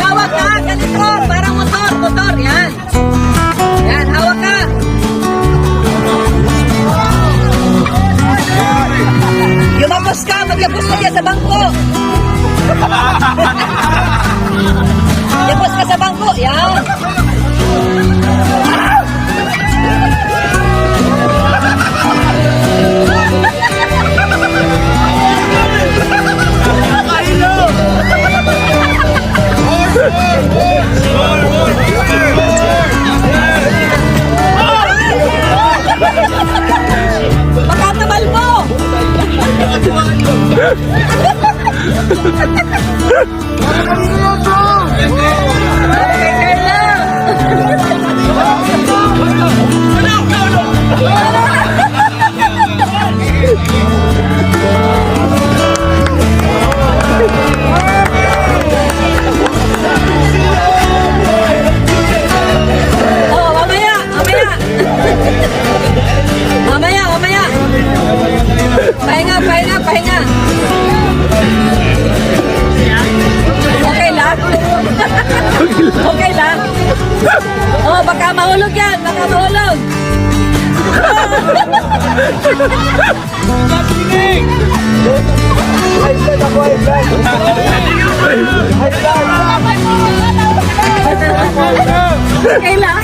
Hawak ka, ganito, parang motor, yan. Yan, hawak ka. Yumapos ka, maglapos ka dyan sa bangko. Yapos ka sa bangko, yan. Makatabal mo! Mamaya. Pahinga. Okay lang? Okay lang? Oh, baka mahulog yan. Okay lang? Okay lang?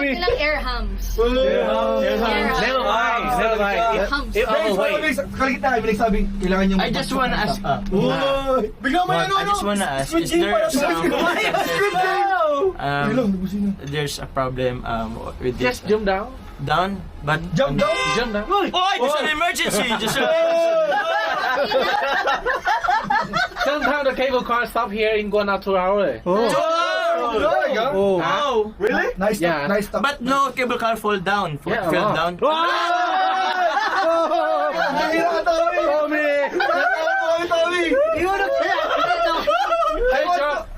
Ilang air hums. I just wanna ask. I just wanna ask. Is there there's a problem with this? Just jump down. Down, but Jump down. Oh, it's an emergency. Just Sometimes the cable car stop here in Guanau 2 hours. Oh, Really? Nice Yeah. nice stuff. but no cable car fall down. Yeah, Fell wow. down.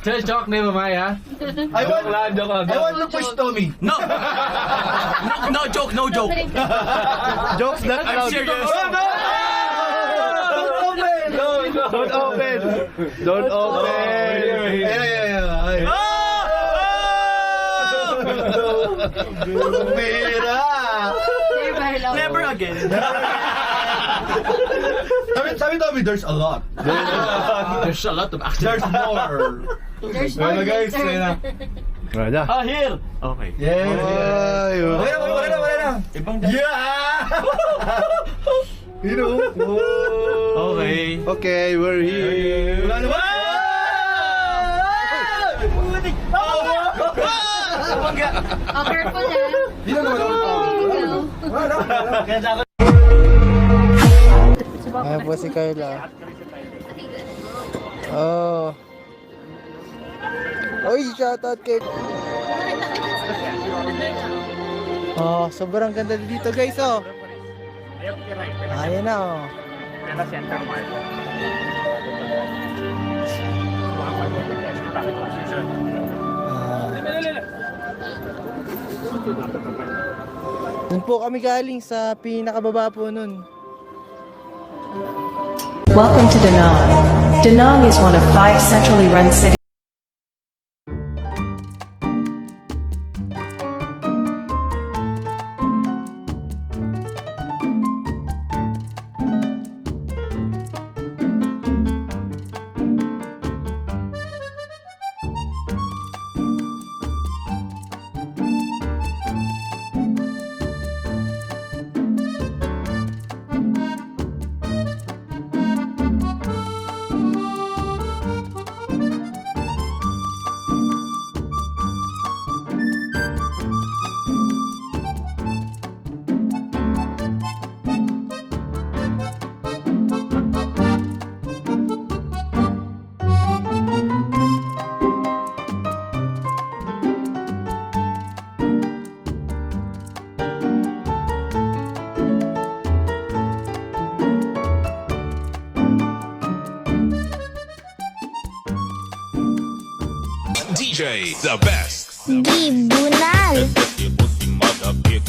Just joke, never mind, huh? I want to push Tommy. No, no joke, no joke. Jokes not I'm allowed. serious. Don't open. Don't open. Yeah. Bumira. Never again. Sabi Tommy, there's a lot. There's a lot of action. There's more. There's Well, more guys, later. Ah, here. Okay. Yeah. Wala na. Ibang Yeah. You know. Okay. Okay, we're here. Wala na ba? Oh, careful na. Di na naman ako. Ayan po si Carla. Oh. Oy, shoutout kay... Oh, sobrang ganda dito guys, oh. Ayan na, oh. Doon po kami galing sa pinakababa po nun. Welcome to Danang. Danang is one of 5 centrally run cities. DJ, the best. Di Bunal. Pussy mother bitch,